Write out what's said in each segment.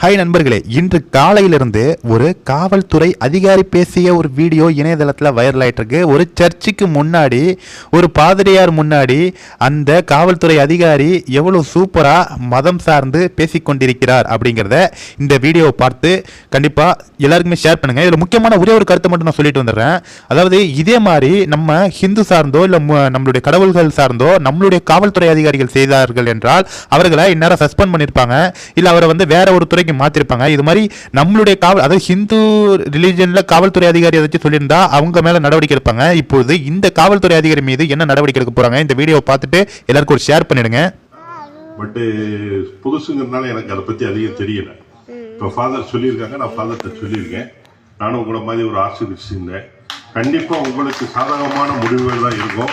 Hi நண்பர்களே, இன்று காலையிலிருந்து ஒரு காவல்துறை அதிகாரி பேசிய ஒரு வீடியோ இணையதளத்தில் வைரல் ஆகிட்டு இருக்கு. ஒரு சர்ச்சுக்கு முன்னாடி ஒரு பாதிரியார் முன்னாடி அந்த காவல்துறை அதிகாரி எவ்வளோ சூப்பராக மதம் சார்ந்து பேசிக்கொண்டிருக்கிறார் அப்படிங்கிறத இந்த வீடியோவை பார்த்து கண்டிப்பாக எல்லாருக்குமே ஷேர் பண்ணுங்கள். இதில் முக்கியமான ஒரே ஒரு கருத்தை மட்டும் நான் சொல்லிட்டு வந்துடுறேன். அதாவது இதே மாதிரி நம்ம ஹிந்து சார்ந்தோ இல்லை நம்மளுடைய கடவுள்கள் சார்ந்தோ நம்மளுடைய காவல்துறை அதிகாரிகள் செய்தார்கள் என்றால் அவர்களை இந்நேரம் சஸ்பெண்ட் பண்ணியிருப்பாங்க, இல்லை அவரை வேற ஒரு துறை மாத்திருப்பாங்க. இது மாதிரி நம்மளுடைய அதாவது ஹிந்து ரிலிஜன்ல காவல்துறை அதிகாரி வச்சு சொல்லியிருந்தா அவங்க மேல நடவடிக்கை எடுப்பாங்க. இப்போது இந்த காவல்துறை அதிகாரி மீது என்ன நடவடிக்கை எடுக்க போறாங்க இந்த வீடியோ பார்த்துட்டு எல்லாருக்கும் ஒரு ஷேர் பண்ணிடுங்க. பட் புதுசுங்கிறதுனால எனக்கு அதை பத்தி அதிகம் தெரியல. இப்போ ஃபாதர் சொல்லியிருக்காங்க, நான் ஃபாதர்கிட்ட சொல்லியிருக்கேன். நானும் உங்களை மாதிரி ஒரு ஆர்சிபிஷ் இருந்தேன். கண்டிப்பா உங்களுக்கு சாதகமான முடிவுகள் தான் இருக்கும்,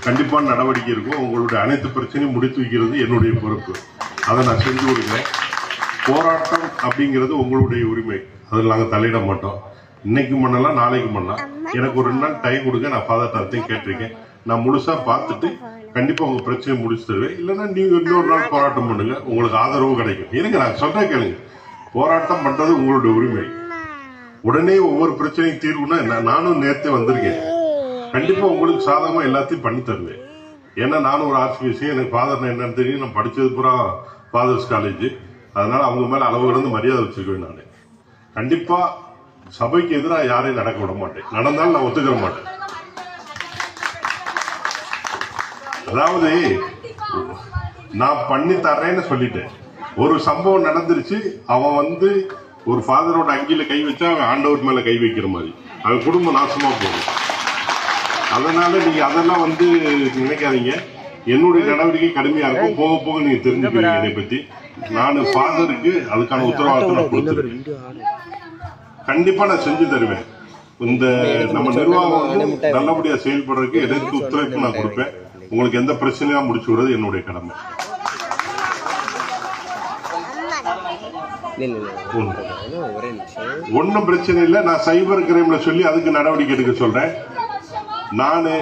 கண்டிப்பான நடவடிக்கை இருக்கும். உங்களுடைய அனைத்து பிரச்சனையும் முடித்து வைக்கிறது என்னுடைய பொறுப்பு. அதை நான் செஞ்சு கொடுக்குறேன். போராட்டம் அப்படிங்கிறது உங்களுடைய உரிமை, அதில் நாங்கள் தலையிட மாட்டோம். இன்னைக்கு பண்ணலாம், நாளைக்கு பண்ணலாம். எனக்கு ஒரு 2 நாள் டைம் கொடுங்க. நான் ஃபாதர்கிட்டையும் கேட்டிருக்கேன். நான் முழுசா பார்த்துட்டு கண்டிப்பா உங்க பிரச்சனையை முடிச்சு தருவேன். இல்லைன்னா நீங்க இன்னொரு நாள் போராட்டம் பண்ணுங்க, உங்களுக்கு ஆதரவு கிடைக்கும். இருங்க, நான் சொல்றேன் கேளுங்க. போராட்டம் பண்றது உங்களுடைய உரிமை. உடனே ஒவ்வொரு பிரச்சனையும் தீர்வுனா நானும் நேரத்தே வந்திருக்கேன். கண்டிப்பா உங்களுக்கு சாதகமா எல்லாத்தையும் பண்ணி தருவேன். ஏன்னா நானும் ஒரு ஆர்சிபிசி, எனக்கு ஃபாதர் என்னன்னு தெரியும். நான் படிச்சது பூரா ஃபாதர்ஸ் காலேஜ். அதனால அவங்க மேல அளவு கடந்து மரியாதை வச்சிருக்கேன். நான் கண்டிப்பா சபைக்கு எதிராக யாரையும் நடக்க விட மாட்டேன். நடந்தாலும் நான் ஒத்துக்கிற மாட்டேன். அதாவது நான் பண்ணி தர்றேன்னு சொல்லிட்டேன். ஒரு சம்பவம் நடந்துருச்சு, அவன் ஒரு ஃபாதரோட அங்கில கை வச்சா அவன் ஆண்டவர் மேல கை வைக்கிற மாதிரி அவன் குடும்பம் நாசமா போகும். அதனால நீங்க அதெல்லாம் நினைக்காதீங்க. என்னுடைய நடவடிக்கை கடுமையா இருக்கும். போக போக நீங்க தெரிஞ்சுக்கிறீங்க என்னை பத்தி. நான் ஃபாதருக்கு அதுக்கான உத்தரவாதத்தை நான் கொடுத்துருக்கேன். கண்டிப்பா நான் செஞ்சு தருவேன். இந்த நம்ம நிர்வாகம் நல்லபடியா செயல்படுறதுக்கு எதற்கு ஒத்துழைப்பு நான் கொடுப்பேன். உங்களுக்கு எந்த பிரச்சனையா முடிச்சு விடுறது என்னுடைய கடமை. ஒன்னும் பிரச்சனை இல்லை. நான் சைபர் கிரைம்ல சொல்லி அதுக்கு நடவடிக்கை எடுக்க சொல்றேன். நானு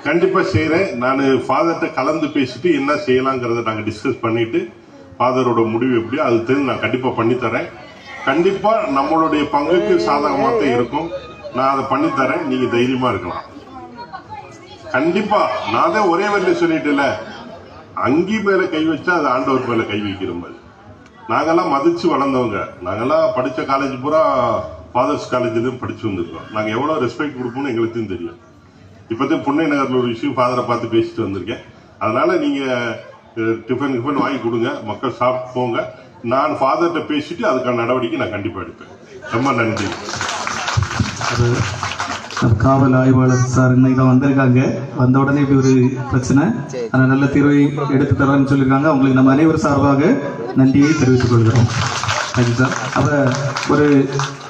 கண்டிப்பா செய்யறேன். நான் ஃபாதர்கிட்ட கலந்து பேசிட்டு என்ன செய்யலாங்கிறத நாங்க டிஸ்கஸ் பண்ணிட்டு ஃபாதரோட முடிவு எப்படியோ அது தெரிஞ்சு நான் கண்டிப்பா பண்ணித்தரேன். கண்டிப்பா நம்மளுடைய பங்குக்கு சாதகமாக தான் இருக்கும். நான் அதை பண்ணித்தரேன். நீங்க தைரியமா இருக்கலாம். கண்டிப்பா நான் தான் ஒரே வரையில சொல்லிட்டுல, அங்கி மேல கை வச்சா அது ஆண்டவர் மேல கை வைக்கிற மாதிரி. நாங்கெல்லாம் மதிச்சு வளர்ந்தவங்க. நாங்கெல்லாம் படிச்ச காலேஜ் பூரா ஃபாதர்ஸ் காலேஜ்லயும் படிச்சு வந்திருக்கோம். நாங்க எவ்வளவு ரெஸ்பெக்ட் கொடுப்போம்னு எங்களுக்கும் தெரியும். இப்பதான் புன்னை நகர்ல ஒரு விஷயம் ஃபாதரை பார்த்து பேசிட்டு வந்திருக்கேன். அதனால நீங்க டிஃபன் வாங்கி கொடுங்க, மக்கள் சாப்பிட்டு போங்க. நான் ஃபாதர்கிட்ட பேசிட்டு அதுக்கான நடவடிக்கை நான் கண்டிப்பா எடுப்பேன். ரொம்ப நன்றி. காவல் ஆய்வாளர் சார் இன்னைக்கு வந்திருக்காங்க. வந்த உடனே இப்படி ஒரு பிரச்சனை, அதை நல்ல தீர்வை எடுத்து தரேன்னு சொல்லியிருக்காங்க. அவங்களுக்கு நம்ம அனைவரும் சார்பாக நன்றியை தெரிவித்துக் கொள்கிறோம். Thank you sir. அப்போ ஒரு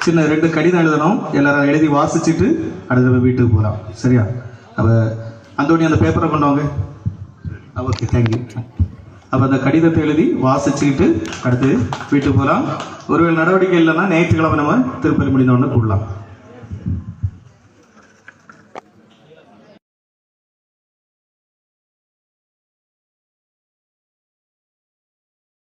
சின்ன 2 கடிதம் எழுதணும். எல்லாரும் எழுதி வாசிச்சுட்டு அடுத்த வீட்டுக்கு போகலாம். சரியா? அப்போ அந்தோனி அந்த பேப்பரை கொண்டு வாங்க. Okay, thank you. அப்போ அந்த கடிதத்தை எழுதி வாசிச்சுக்கிட்டு அடுத்து வீட்டுக்கு போகலாம். ஒருவேளை நடவடிக்கை இல்லைன்னா ஞாயிற்றுக்கிழமை நம்ம திருப்பதி முடிந்த உடனே கூடலாம்.